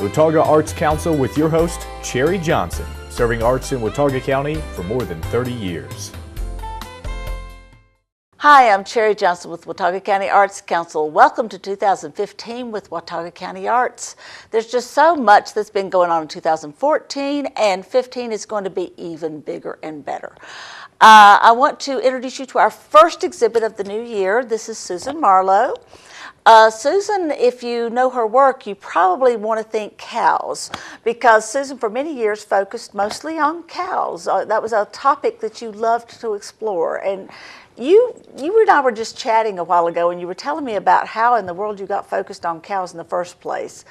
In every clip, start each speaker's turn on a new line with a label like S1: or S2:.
S1: Watauga Arts Council with your host, Cherry Johnson, serving arts in Watauga County for more than 30 years.
S2: Hi, I'm Cherry Johnson with Watauga County Arts Council. Welcome to 2015 with Watauga County Arts. There's just so much that's been going on in 2014, and 15 is going to be even bigger and better. I want to introduce you to our first exhibit of the new year. This is Susan Marlowe. Susan, if you know her work, you probably want to think cows, because Susan for many years focused mostly on cows. That was a topic that you loved to explore. And you and I were just chatting a while ago, and you were telling me about how in the world you got focused on cows in the first place.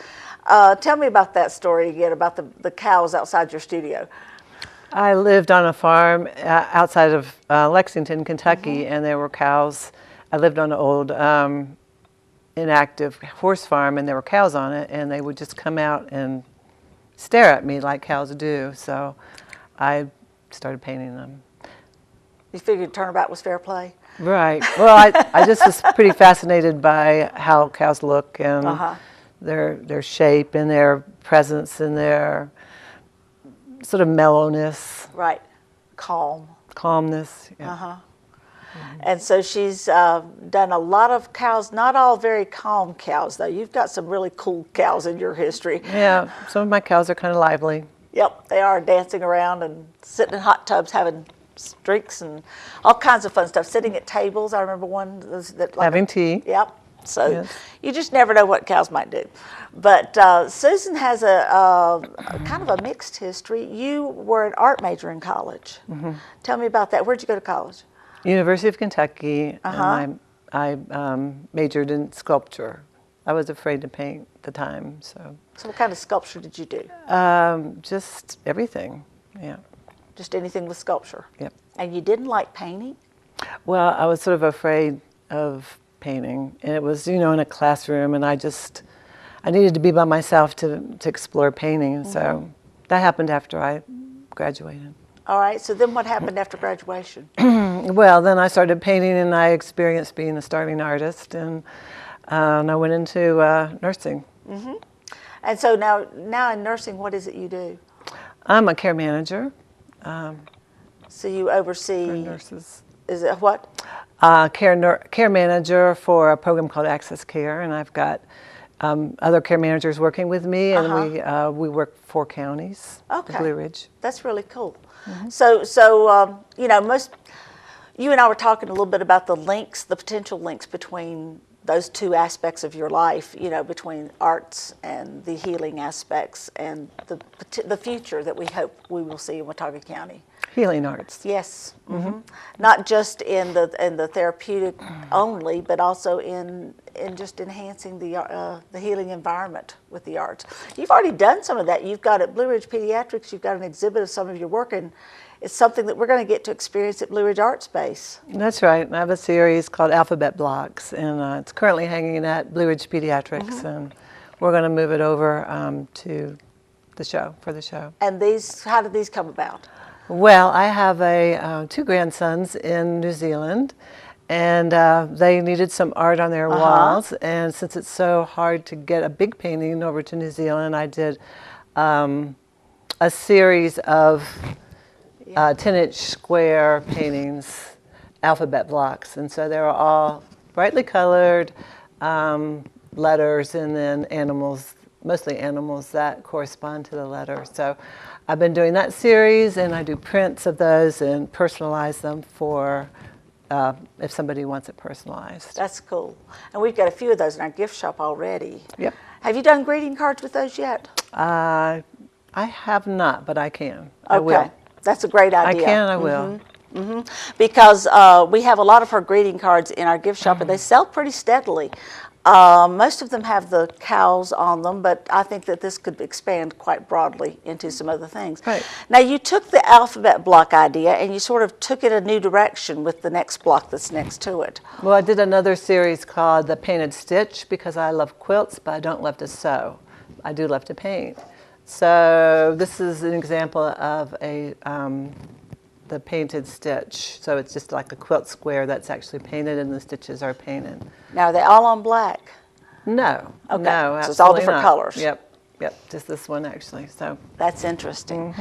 S2: Tell me about that story again, about the cows outside your studio.
S3: I lived on a farm outside of Lexington, Kentucky, and there were cows. I lived on an old inactive horse farm, and there were cows on it, and they would just come out and stare at me like cows do. So I started painting them.
S2: You figured turnabout was fair play?
S3: Right. Well, I just was pretty fascinated by how cows look and their shape and their presence and their sort of mellowness.
S2: Right.
S3: Calmness. Yeah.
S2: And so she's done a lot of cows, not all very calm cows, though. You've got some really cool cows in your history.
S3: Yeah, some of my cows are kind of lively.
S2: Yep, they are, dancing around and sitting in hot tubs having drinks and all kinds of fun stuff. Sitting at tables, I remember one that
S3: having tea.
S2: Yep. So
S3: yes.
S2: You just never know what cows might do. But Susan has a kind of a mixed history. You were an art major in college. Tell me about that. Where'd you go to college?
S3: University of Kentucky, and I majored in sculpture. I was afraid to paint at the time, so.
S2: So what kind of sculpture did you do?
S3: Just everything, yeah.
S2: Just anything with sculpture?
S3: Yep.
S2: And you didn't like painting?
S3: Well, I was sort of afraid of painting, and it was, in a classroom, and I needed to be by myself to explore painting, and so that happened after I graduated.
S2: All right, so then what happened after graduation?
S3: Well, then I started painting, and I experienced being a starving artist, and I went into nursing.
S2: And so now in nursing, what is it you do?
S3: I'm a care manager.
S2: So you oversee
S3: nurses.
S2: Is it what?
S3: Care manager for a program called Access Care, and I've got other care managers working with me, and we work 4 counties.
S2: Okay,
S3: Blue Ridge.
S2: That's really cool. So most you and I were talking a little bit about the potential links between those two aspects of your life, between arts and the healing aspects, and the future that we hope we will see in Watauga County.
S3: Healing arts.
S2: Yes, not just in the therapeutic only, but also in just enhancing the healing environment with the arts. You've already done some of that. You've got at Blue Ridge Pediatrics, you've got an exhibit of some of your work, and it's something that we're going to get to experience at Blue Ridge Art Space.
S3: That's right. I have a series called Alphabet Blocks, and it's currently hanging at Blue Ridge Pediatrics, and we're going to move it over to the show, for the show.
S2: And how did these come about?
S3: Well, I have 2 grandsons in New Zealand, and they needed some art on their walls, and since it's so hard to get a big painting over to New Zealand, I did a series of 10-inch square paintings, alphabet blocks, and so they were all brightly colored letters, and then animals, mostly animals that correspond to the letter. So I've been doing that series, and I do prints of those and personalize them for if somebody wants it personalized.
S2: That's cool. And we've got a few of those in our gift shop already.
S3: Yep.
S2: Have you done greeting cards with those yet?
S3: I have not, but I can.
S2: Okay.
S3: I will.
S2: That's a great idea.
S3: I can, I will.
S2: Because we have a lot of her greeting cards in our gift shop, and they sell pretty steadily. Most of them have the cows on them, but I think that this could expand quite broadly into some other things.
S3: Right.
S2: Now, you took the alphabet block idea and you sort of took it a new direction with the next block that's next to it.
S3: Well, I did another series called The Painted Stitch because I love quilts, but I don't love to sew. I do love to paint. So this is an example of the painted stitch. So it's just like a quilt square that's actually painted, and the stitches are painted.
S2: Now, are they all on black?
S3: No.
S2: Okay.
S3: No,
S2: so it's all different
S3: not.
S2: colors.
S3: Yep. Yep, just this one actually. So
S2: That's interesting.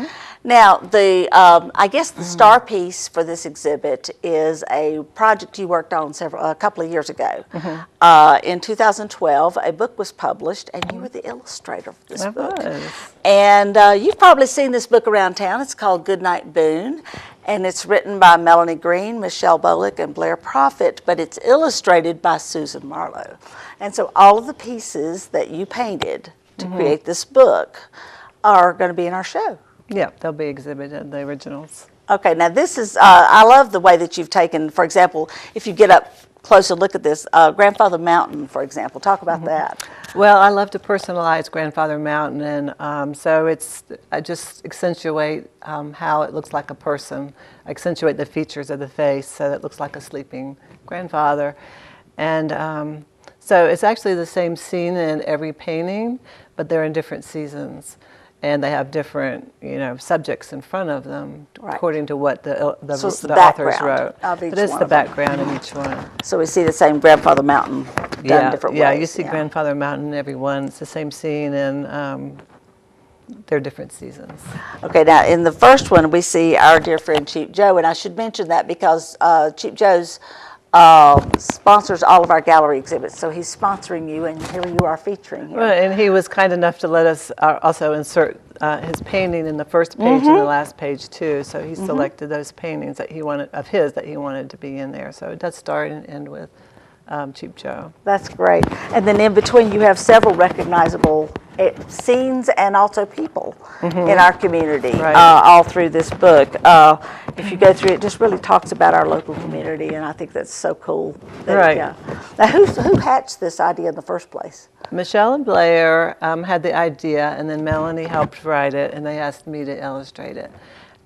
S2: Now, I guess the star piece for this exhibit is a project you worked on a couple of years ago. In 2012, a book was published, and you were the illustrator for this book.
S3: was.
S2: And you've probably seen this book around town. It's called Goodnight Boone, and it's written by Melanie Green, Michelle Bolick, and Blair Proffitt, but it's illustrated by Susan Marlowe. And so all of the pieces that you painted to create this book are going to be in our show.
S3: yeah, they'll be exhibited, the originals.
S2: Okay, now this is, I love the way that you've taken, for example, if you get up close and look at this, Grandfather Mountain, for example, talk about that.
S3: Well, I love to personalize Grandfather Mountain, and so I just accentuate how it looks like a person, accentuate the features of the face so it looks like a sleeping grandfather. And so it's actually the same scene in every painting, but they're in different seasons. And they have different, subjects in front of them, according to what the
S2: So it's the
S3: authors
S2: background
S3: wrote.
S2: of each
S3: But it's
S2: one
S3: the
S2: of them.
S3: background in each one.
S2: So we see the same Grandfather Mountain done different ways.
S3: Yeah, you see Grandfather Mountain in every one. It's the same scene, and they're different seasons.
S2: Okay, now in the first one we see our dear friend Cheap Joe, and I should mention that because Cheap Joe's sponsors all of our gallery exhibits, so he's sponsoring you, and here you are featuring him.
S3: Right, and he was kind enough to let us also insert his painting in the first page and the last page too. So he selected those paintings that he wanted that he wanted to be in there. So it does start and end with Cheap Joe.
S2: That's great. And then in between you have several recognizable scenes and also people in our community all through this book. If you go through it, just really talks about our local community, and I think that's so cool. Now, who hatched this idea in the first place?
S3: Michelle and Blair had the idea, and then Melanie helped write it, and they asked me to illustrate it.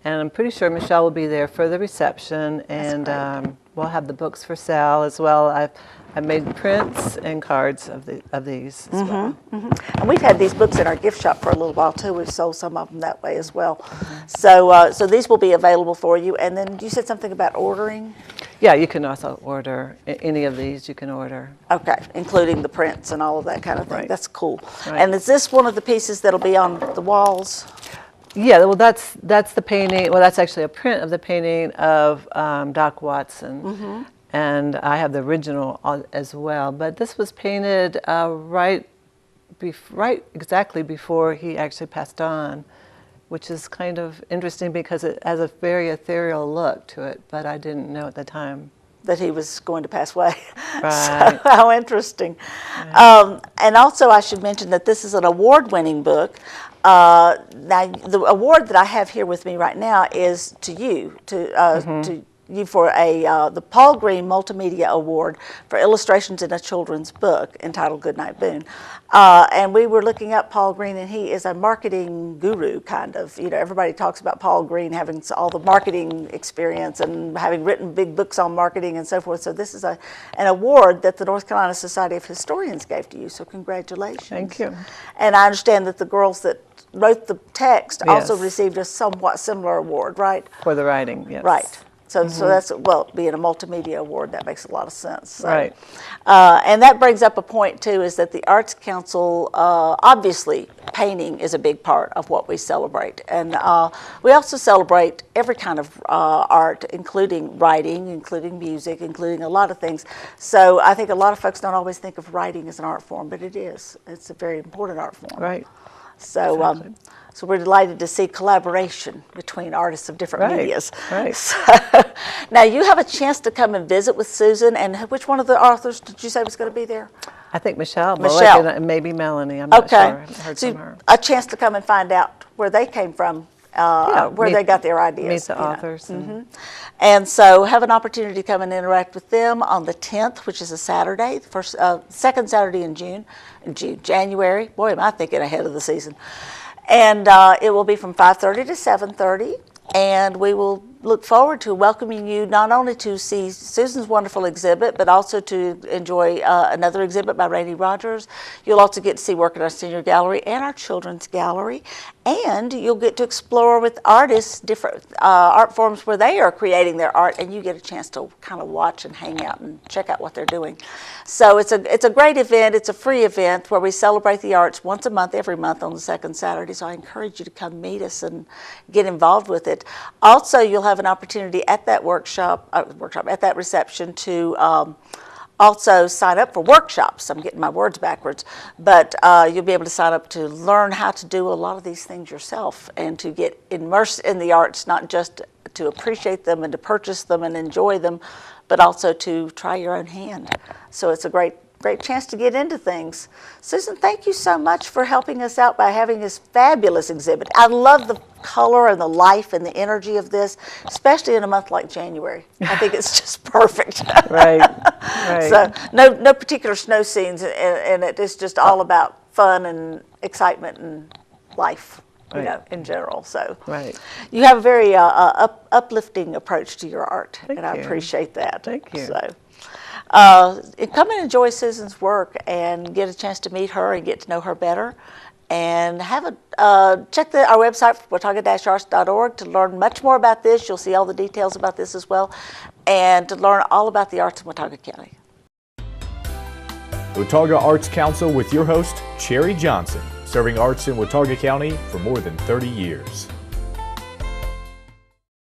S3: And I'm pretty sure Michelle will be there for the reception, and we'll have the books for sale as well. I've made prints and cards of these as well.
S2: And we've had these books in our gift shop for a little while too. We've sold some of them that way as well. So these will be available for you. And then you said something about ordering?
S3: Yeah, you can also order any of these. You can order.
S2: Okay, including the prints and all of that kind of thing.
S3: Right.
S2: That's cool.
S3: Right.
S2: And is this one of the pieces that'll be on the walls?
S3: Yeah, well, that's the painting. Well, that's actually a print of the painting of Doc Watson, and I have the original as well. But this was painted right exactly before he actually passed on, which is kind of interesting because it has a very ethereal look to it. But I didn't know at the time
S2: that he was going to pass away.
S3: Right.
S2: So, how interesting. Right. And also I should mention that this is an award-winning book. Now, the award that I have here with me right now is to you, to you for the Paul Green Multimedia Award for illustrations in a children's book entitled Goodnight Boone. And we were looking up Paul Green, and he is a marketing guru, kind of. Everybody talks about Paul Green having all the marketing experience and having written big books on marketing and so forth. So this is an award that the North Carolina Society of Historians gave to you. So congratulations.
S3: Thank you.
S2: And I understand that the girls that wrote the text also received a somewhat similar award, right?
S3: For the writing, yes.
S2: Right. So that's, being a multimedia award, that makes a lot of sense. So.
S3: Right.
S2: And that brings up a point, too, is that the Arts Council, obviously, painting is a big part of what we celebrate. And we also celebrate every kind of art, including writing, including music, including a lot of things. So I think a lot of folks don't always think of writing as an art form, but it is. It's a very important art form.
S3: Right.
S2: So,
S3: exactly.
S2: So we're delighted to see collaboration between artists of different medias.
S3: Right.
S2: So, now you have a chance to come and visit with Susan, and which one of the authors did you say was going to be there?
S3: I think Michelle.
S2: Michelle.
S3: And maybe Melanie. I'm not sure. I haven't heard
S2: so
S3: from her.
S2: A chance to come and find out where they came from, where they got their ideas.
S3: Meet the authors.
S2: And so have an opportunity to come and interact with them on the 10th, which is a Saturday, the second Saturday in January. Boy, am I thinking ahead of the season. And it will be from 5:30 to 7:30, and we will look forward to welcoming you not only to see Susan's wonderful exhibit, but also to enjoy another exhibit by Rainey Rogers. You'll also get to see work at our senior gallery and our children's gallery. And you'll get to explore with artists different art forms where they are creating their art, and you get a chance to kind of watch and hang out and check out what they're doing. So it's a great event. It's a free event where we celebrate the arts once a month, every month on the second Saturday. So I encourage you to come meet us and get involved with it. Also, you'll have an opportunity at that at that reception to also sign up for workshops. I'm getting my words backwards, but you'll be able to sign up to learn how to do a lot of these things yourself and to get immersed in the arts, not just to appreciate them and to purchase them and enjoy them, but also to try your own hand. So it's a great chance to get into things. Susan, thank you so much for helping us out by having this fabulous exhibit. I love the color and the life and the energy of this, especially in a month like January. I think it's just perfect.
S3: Right.
S2: So no particular snow scenes in it. It's just all about fun and excitement and life, you know, in general. So you have a very uplifting approach to your art, and I appreciate that. Thank you. So. Come and enjoy Susan's work and get a chance to meet her and get to know her better. And have check our website, watauga-arts.org, to learn much more about this. You'll see all the details about this as well, and to learn all about the arts in Watauga County.
S1: Watauga Arts Council with your host, Cherry Johnson, serving arts in Watauga County for more than 30 years.